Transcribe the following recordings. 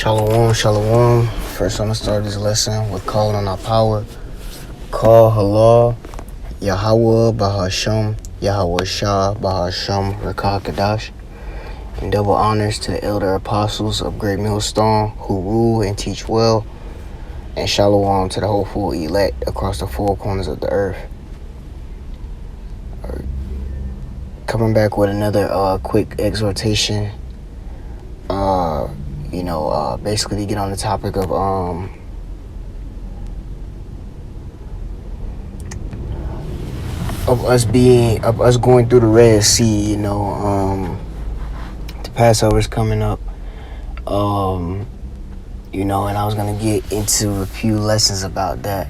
Shalom, shalom. First, I'm going to start this lesson with calling on our power. Call Halal, Yahweh Bahasham, Yahweh Shah Bahasham Rakah Kadash. And double honors to the elder apostles of Great Millstone who rule and teach well. And shalom to the hopeful elect across the four corners of the earth. Coming back with another quick exhortation. Basically to get on the topic of us going through the Red Sea. The Passover's coming up. And I was gonna get into a few lessons about that,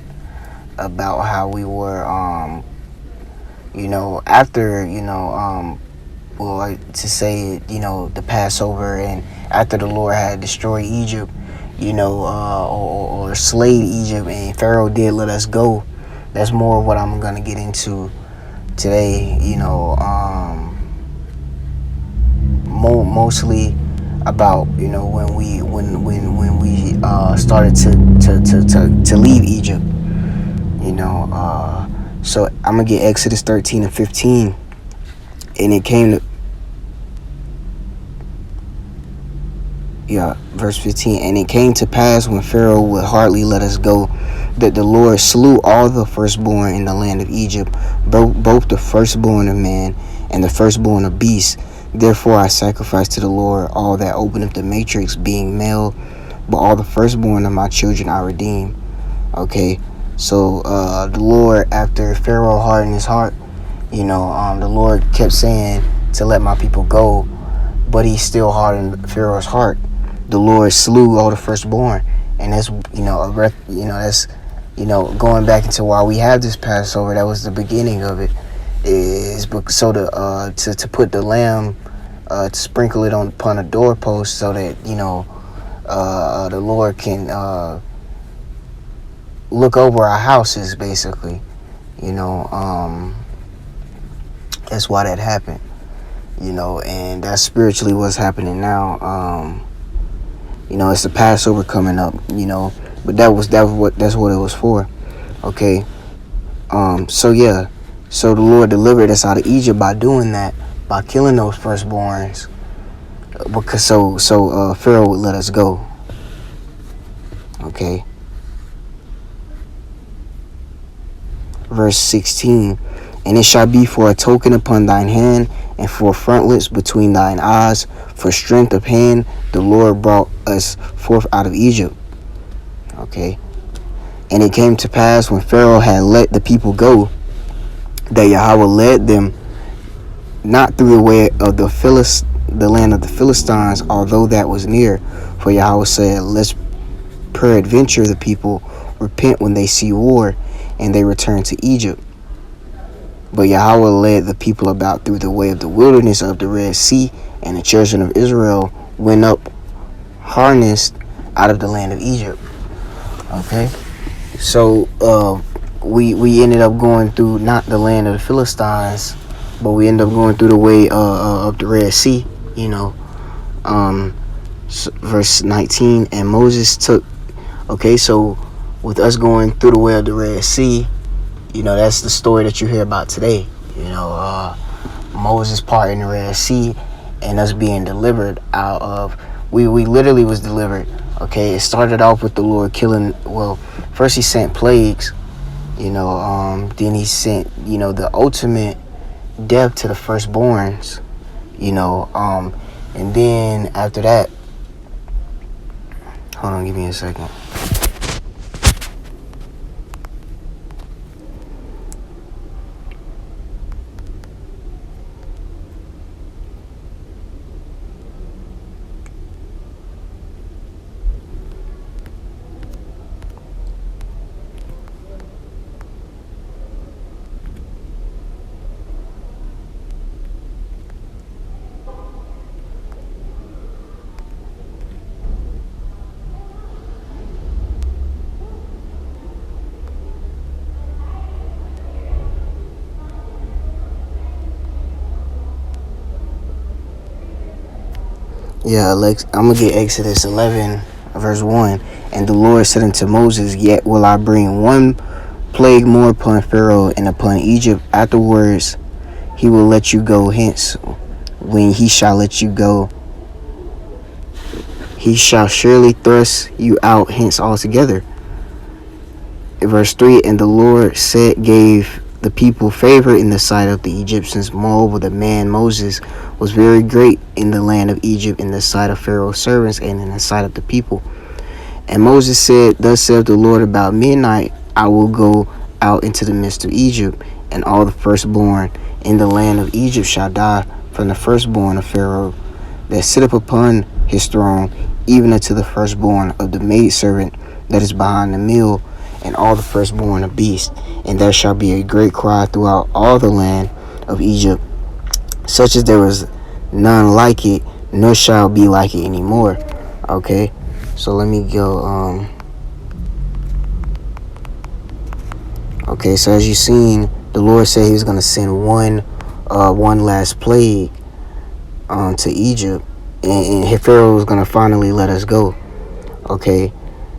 about how we were the Passover, and after the Lord had destroyed Egypt, or slayed Egypt, and Pharaoh did let us go. That's more of what I'm gonna get into today. Mostly about when we started to leave Egypt. So I'm gonna get Exodus 13 and 15, and it came to verse 15. And it came to pass when Pharaoh would hardly let us go, that the Lord slew all the firstborn in the land of Egypt, both the firstborn of man and the firstborn of beasts. Therefore I sacrifice to the Lord all that open up the matrix, being male, but all the firstborn of my children I redeem. Okay, so the Lord, after Pharaoh hardened his heart, the Lord kept saying to let my people go, but he still hardened Pharaoh's heart. The Lord slew all the firstborn, and that's going back into why we have this Passover. That was the beginning of it, is so to put the lamb, to sprinkle it upon a doorpost, so that the Lord can look over our houses, basically. That's why that happened. And that's spiritually what's happening now. It's the Passover coming up, but that's what it was for. Okay. So the Lord delivered us out of Egypt by doing that, by killing those firstborns, because so Pharaoh would let us go. Okay. Verse 16. And it shall be for a token upon thine hand, and for frontlets between thine eyes, for strength of hand, the Lord brought us forth out of Egypt. Okay. And it came to pass when Pharaoh had let the people go, that Yahweh led them not through the way of the land of the Philistines, although that was near. For Yahweh said, lest peradventure the people repent when they see war, and they return to Egypt. But Yahweh led the people about through the way of the wilderness of the Red Sea, and the children of Israel went up harnessed out of the land of Egypt. Okay, so we ended up going through not the land of the Philistines, but we ended up going through the way of the Red Sea. Verse 19, and Moses took. Okay, so with us going through the way of the Red Sea, that's the story that you hear about today. Moses parting the Red Sea and us being delivered out of. We literally was delivered. Okay, it started off with the Lord killing. Well, first he sent plagues. Then he sent the ultimate death to the firstborns. And then after that, hold on, give me a second. Yeah, I'm gonna get Exodus 11, verse 1. And the Lord said unto Moses, Yet will I bring one plague more upon Pharaoh and upon Egypt. Afterwards he will let you go hence. When he shall let you go, he shall surely thrust you out hence altogether. Verse 3. And the Lord gave the people favor in the sight of the Egyptians. Moreover, the man Moses was very great in the land of Egypt, in the sight of Pharaoh's servants, and in the sight of the people. And Moses said, Thus saith the Lord, about midnight I will go out into the midst of Egypt, and all the firstborn in the land of Egypt shall die, from the firstborn of Pharaoh that sitteth upon his throne, even unto the firstborn of the maidservant that is behind the mill, and all the firstborn of beasts. And there shall be a great cry throughout all the land of Egypt, such as there was none like it, nor shall be like it anymore. Okay, so let me go. Okay, so as you've seen, the Lord said he was going to send one last plague to Egypt, and Pharaoh was going to finally let us go. Okay,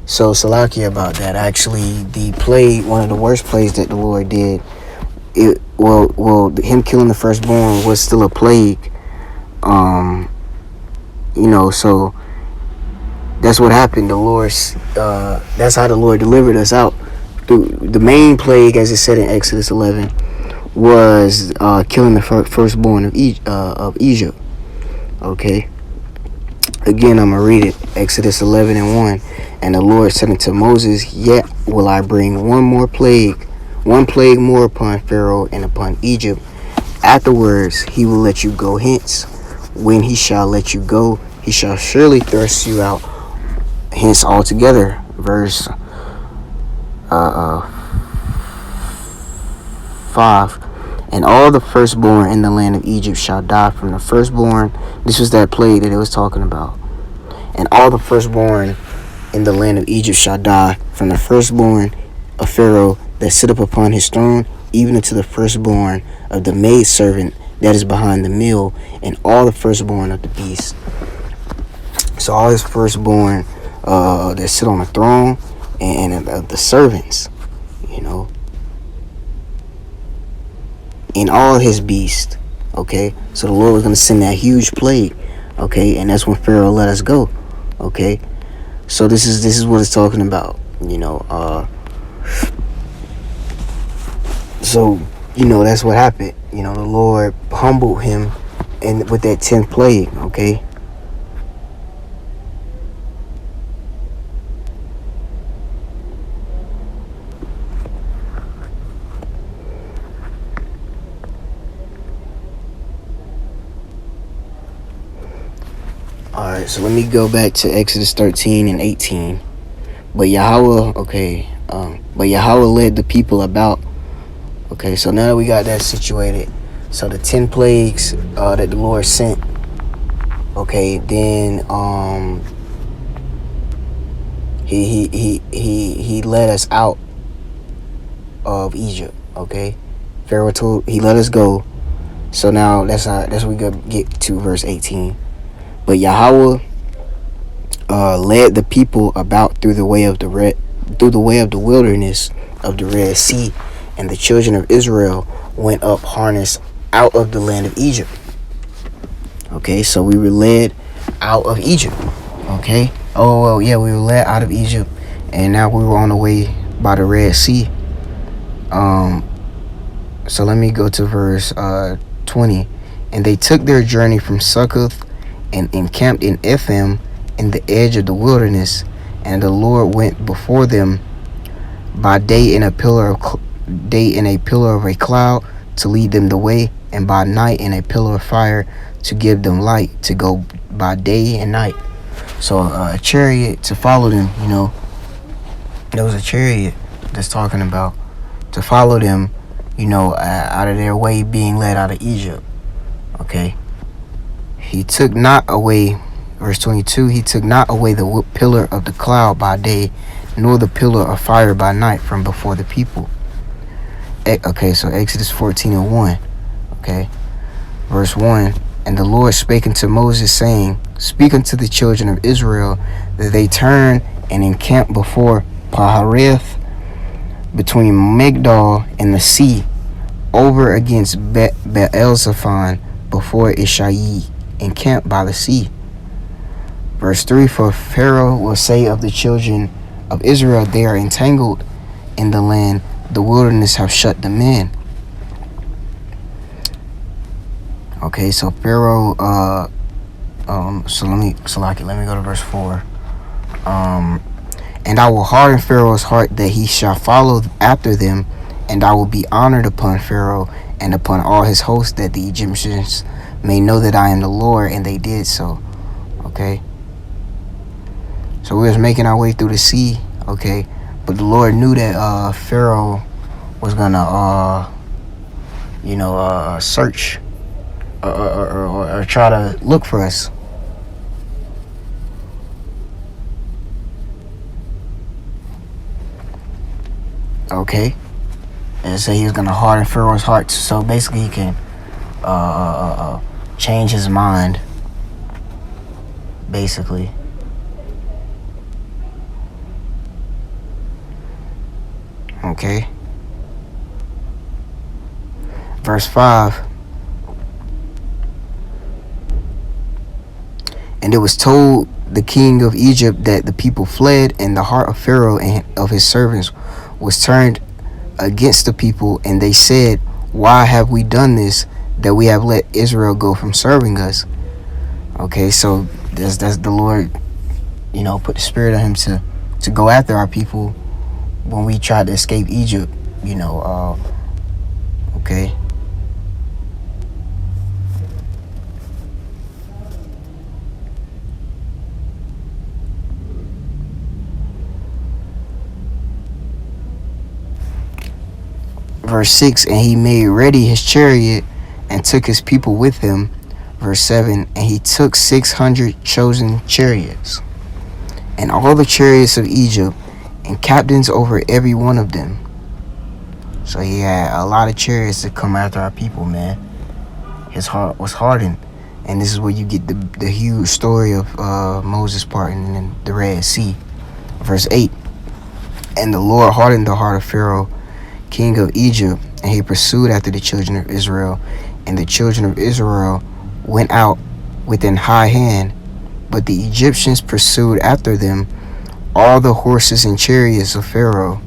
so Salakia about that. Actually, the plague, one of the worst plagues that the Lord did, him killing the firstborn was still a plague. So that's what happened. That's how the Lord delivered us out. The main plague, as it said in Exodus 11, was killing the firstborn of Egypt. Okay. Again, I'm going to read it. Exodus 11:1. And the Lord said unto Moses, Yet will I bring one plague more upon Pharaoh and upon Egypt. Afterwards he will let you go hence. When he shall let you go, he shall surely thrust you out hence altogether. Verse 5. And all the firstborn in the land of Egypt shall die, from the firstborn. This was that plague that it was talking about. And all the firstborn in the land of Egypt shall die, from the firstborn of Pharaoh that sitteth upon his throne, even unto the firstborn of the maidservant that is behind the mill, and all the firstborn of the beast. So all his firstborn that sit on the throne, and of the servants, in all his beasts. Okay, so the Lord was going to send that huge plague. Okay, and that's when Pharaoh let us go. Okay, so this is what it's talking about. So that's what happened. The Lord humbled him, and with that 10th plague. Okay. Alright, so let me go back to Exodus 13:18. But Yahweh led the people about. Okay, so now that we got that situated, so the 10 plagues that the Lord sent, okay, then he led us out of Egypt. Okay, Pharaoh he let us go. So now that's we go get to verse 18. But Yahweh led the people about through the way of the wilderness of the Red Sea, and the children of Israel went up harnessed out of the land of Egypt. Okay, so we were led out of Egypt. Okay. We were led out of Egypt, and now we were on the way by the Red Sea. So let me go to verse 20. And they took their journey from Succoth and encamped in Etham in the edge of the wilderness, and the Lord went before them by day in a pillar of a cloud to lead them the way, and by night in a pillar of fire to give them light to go by day and night. So a chariot to follow them. There was a chariot that's talking about to follow them, out of their way, being led out of Egypt. Okay. He took not away, verse 22, he took not away the pillar of the cloud by day, nor the pillar of fire by night from before the people. Okay, so Exodus 14:1. Okay, verse 1. And the Lord spake unto Moses, saying, Speak unto the children of Israel, that they turn and encamp before Pahareth, between Migdol and the sea, over against Baal-zephon, before it shall ye encamp by the sea. Verse 3, For Pharaoh will say of the children of Israel, they are entangled in the land, the wilderness have shut them in. Okay, so Pharaoh, let me go to verse 4. And I will harden Pharaoh's heart that he shall follow after them, and I will be honored upon Pharaoh and upon all his hosts, that the Egyptians may know that I am the Lord. And they did so. Okay. So we was making our way through the sea. Okay. But the Lord knew that Pharaoh was gonna search or try to look for us. Okay. And so he was gonna harden Pharaoh's heart, so basically he can change his mind, basically. Okay. Verse 5. And it was told the king of Egypt that the people fled, and the heart of Pharaoh and of his servants was turned against the people, and they said, Why have we done this, that we have let Israel go from serving us? Okay, so that's the Lord, put the spirit on him to go after our people when we tried to escape Egypt, okay. Verse 6, and he made ready his chariot and took his people with him. Verse 7, and he took 600 chosen chariots and all the chariots of Egypt, and captains over every one of them. So he had a lot of chariots to come after our people, man. His heart was hardened. And this is where you get the huge story of Moses parting in the Red Sea. Verse 8, and the Lord hardened the heart of Pharaoh, king of Egypt, and he pursued after the children of Israel. And the children of Israel went out within high hand, but the Egyptians pursued after them, all the horses and chariots of Pharaoh,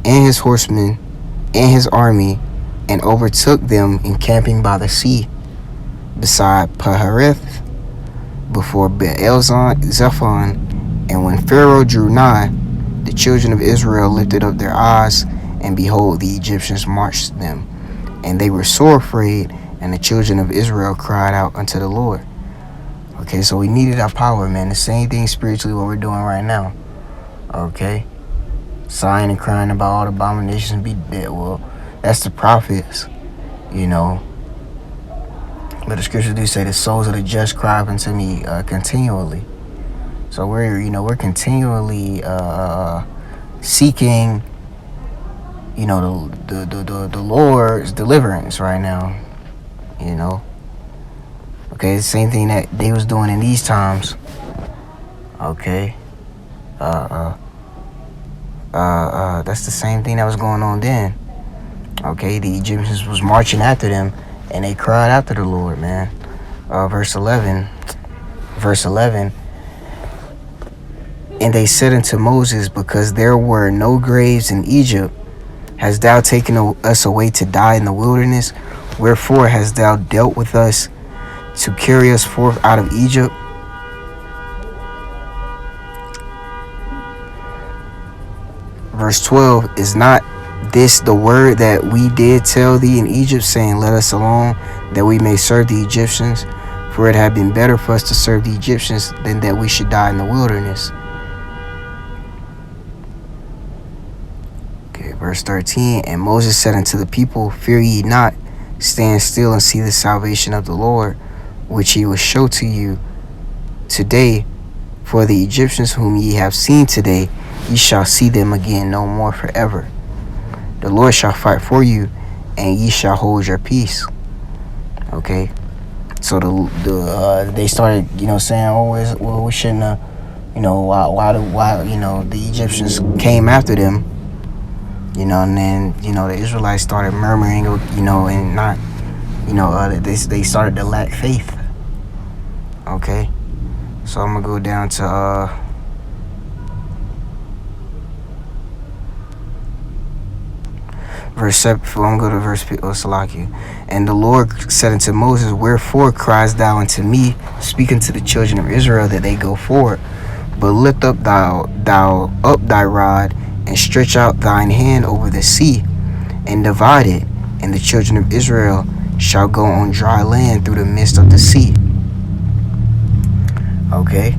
and his horsemen, and his army, and overtook them encamping by the sea, beside Pahareth, before Baal-zephon. And when Pharaoh drew nigh, the children of Israel lifted up their eyes, and behold, the Egyptians marched them, and they were sore afraid, and the children of Israel cried out unto the Lord. Okay, so we needed our power, man. The same thing spiritually what we're doing right now. Okay, sighing and crying about all the abominations be dead. Well, that's the prophets, But the scriptures do say the souls of the just cry unto me continually. So we're continually seeking, the Lord's deliverance right now. Okay, the same thing that they was doing in these times. Okay. That's the same thing that was going on then. Okay, the Egyptians was marching after them, and they cried after the Lord, man. Verse 11. And they said unto Moses, because there were no graves in Egypt, hast thou taken us away to die in the wilderness? Wherefore hast thou dealt with us to carry us forth out of Egypt? Verse 12, is not this the word that we did tell thee in Egypt, saying, Let us alone, that we may serve the Egyptians? For it had been better for us to serve the Egyptians than that we should die in the wilderness. Okay, verse 13, and Moses said unto the people, Fear ye not, stand still and see the salvation of the Lord, which he will show to you today. For the Egyptians whom ye have seen today, ye shall see them again no more forever. The Lord shall fight for you, and ye shall hold your peace. Okay, So they started, saying, well, we shouldn't have, why the Egyptians came after them, and then, the Israelites started murmuring, and not, they started to lack faith. Okay. So I'm gonna go down to verse 7. I'm gonna go to verse Salakia. And the Lord said unto Moses, wherefore criest thou unto me, speaking to the children of Israel, that they go forward? But lift up thou up thy rod, and stretch out thine hand over the sea, and divide it, and the children of Israel shall go on dry land through the midst of the sea. Okay.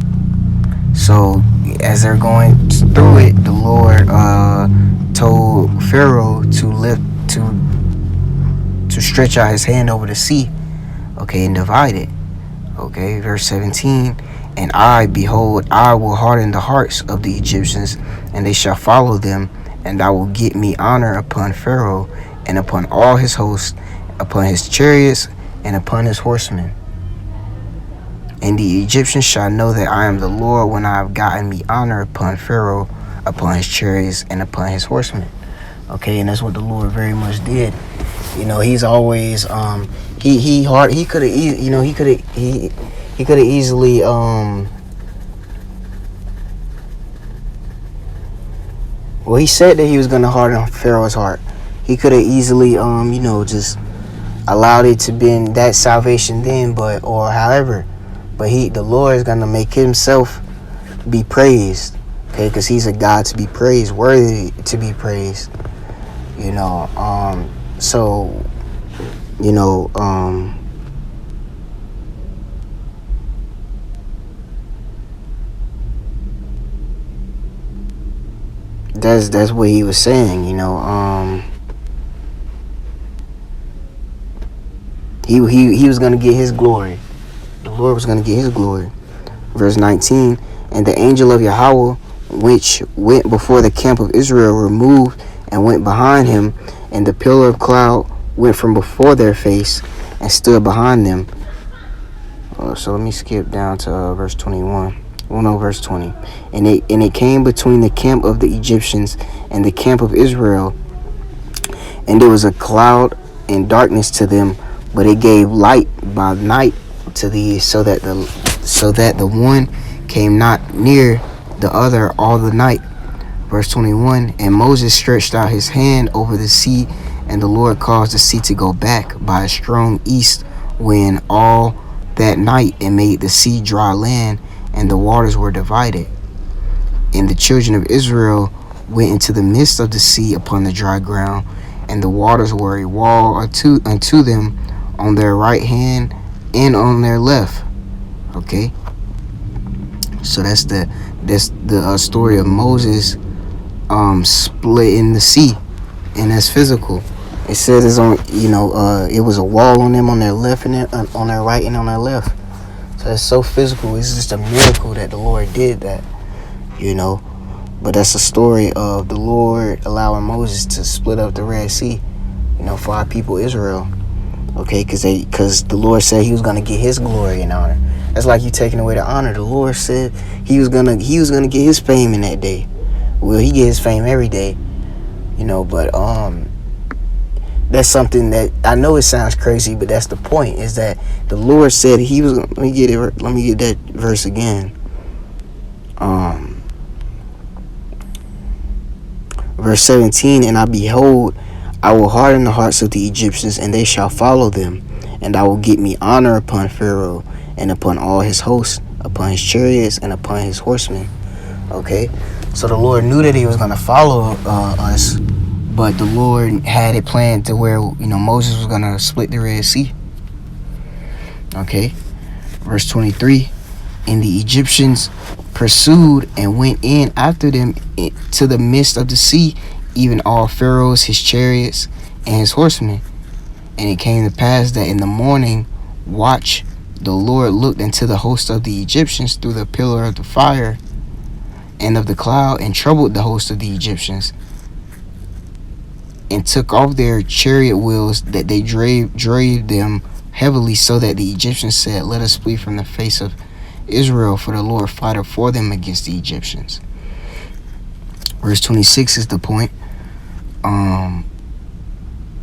So as they're going through it, the Lord told Pharaoh to stretch out his hand over the sea, okay, and divide it. Okay, verse 17. And I, behold, I will harden the hearts of the Egyptians, and they shall follow them, and I will get me honor upon Pharaoh, and upon all his hosts, upon his chariots, and upon his horsemen. And the Egyptians shall know that I am the Lord, when I have gotten me honor upon Pharaoh, upon his chariots, and upon his horsemen. Okay, and that's what the Lord very much did. He's always he could have easily he said that he was gonna harden Pharaoh's heart. He could have easily just allowed it to be that salvation then, but the Lord is gonna make himself be praised, okay, because he's a God to be praised, worthy to be praised. That's what he was saying. He was gonna get his glory. The Lord was gonna get his glory. Verse 19. And the angel of Yahweh, which went before the camp of Israel, removed and went behind him, and the pillar of cloud went from before their face and stood behind them. So let me skip down to verse 21. Well, no, verse 20. And it came between the camp of the Egyptians and the camp of Israel, and there was a cloud and darkness to them, but it gave light by night to these, so that the one came not near the other all the night. Verse 21. And Moses stretched out his hand over the sea, and the Lord caused the sea to go back by a strong east wind all that night, and made the sea dry land, and the waters were divided. And the children of Israel went into the midst of the sea upon the dry ground, and the waters were a wall unto them on their right hand and on their left. Okay, so that's the story of Moses splitting the sea, and that's physical. It says it's on, it was a wall on them on their left and on their right and on their left. So that's so physical. It's just a miracle that the Lord did that, But that's the story of the Lord allowing Moses to split up the Red Sea, for our people Israel. Okay, because the Lord said he was gonna get his glory and honor. That's like you taking away the honor. The Lord said he was gonna get his fame in that day. Well, he get his fame every day, but that's something that I know it sounds crazy, but that's the point, is that the Lord said he was. Let me get that verse again. Verse 17. And I behold, I will harden the hearts of the Egyptians, and they shall follow them, and I will get me honor upon Pharaoh and upon all his hosts, upon his chariots and upon his horsemen. Okay, so the Lord knew that he was going to follow us, but the Lord had it planned to where, Moses was going to split the Red Sea. Okay, verse 23. And the Egyptians pursued and went in after them to the midst of the sea, even all Pharaoh's, his chariots, and his horsemen. And it came to pass that in the morning watch the Lord looked into the host of the Egyptians through the pillar of the fire and of the cloud, and troubled the host of the Egyptians, and took off their chariot wheels, that they drave them heavily, so that the Egyptians said, "Let us flee from the face of Israel, for the Lord fought for them against the Egyptians." Verse 26 is the point.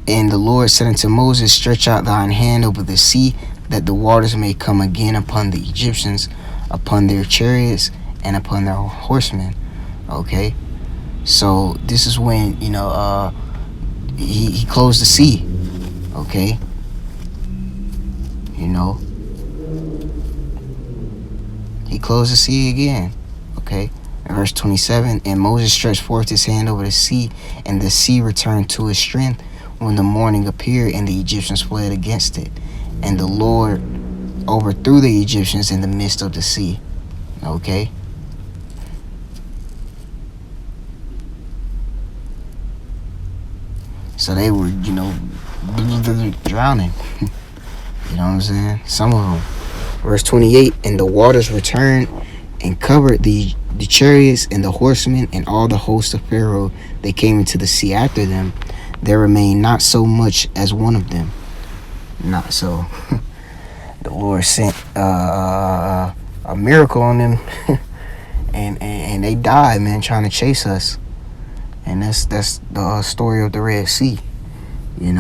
And the Lord said unto Moses, "Stretch out thine hand over the sea, that the waters may come again upon the Egyptians, upon their chariots, and upon their horsemen." Okay, so this is when, he closed the sea. Okay, he closed the sea again. Okay, verse 27, and Moses stretched forth his hand over the sea, and the sea returned to its strength when the morning appeared, and the Egyptians fled against it. And the Lord overthrew the Egyptians in the midst of the sea. Okay. So they were, drowning. You know what I'm saying? Some of them. Verse 28, and the waters returned and covered the chariots and the horsemen and all the host of Pharaoh. They came into the sea after them. There remained not so much as one of them. Not so. The Lord sent a miracle on them, and they died, man, trying to chase us. And that's the story of the Red Sea. The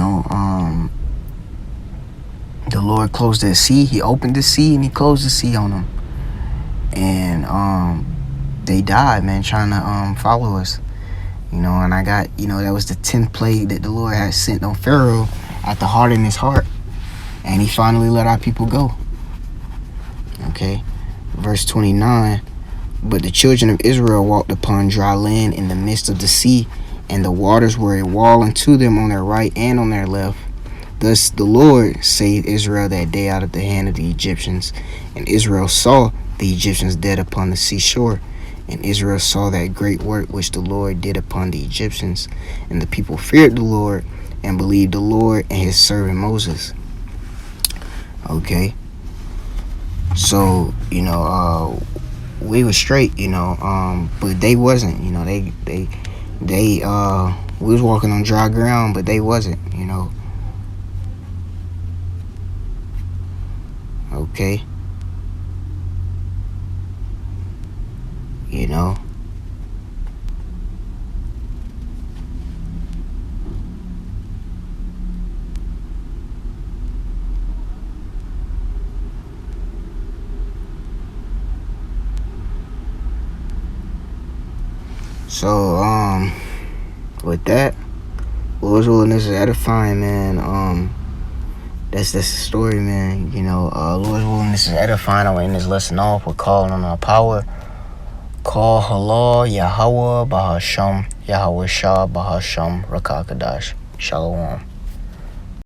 Lord closed that sea. He opened the sea and he closed the sea on them. And they died, man, trying to follow us. And I got, that was the 10th plague that the Lord had sent on Pharaoh after hardening his heart. And he finally let our people go. Okay. Verse 29. But the children of Israel walked upon dry land in the midst of the sea, and the waters were a wall unto them on their right and on their left. Thus the Lord saved Israel that day out of the hand of the Egyptians. And Israel saw the Egyptians dead upon the seashore. And Israel saw that great work which the Lord did upon the Egyptians. And the people feared the Lord and believed the Lord and his servant Moses. Okay. So, we were straight, but they wasn't, we was walking on dry ground, but they wasn't, Okay. So, with that, Lord's willingness is edifying, man. That's the story, man. Lord's willingness is edifying. I'm ending this lesson off with calling on our power. Call Halal Yahweh Bahasham Yahweh Shah Bahasham Rakakadash. Shalom.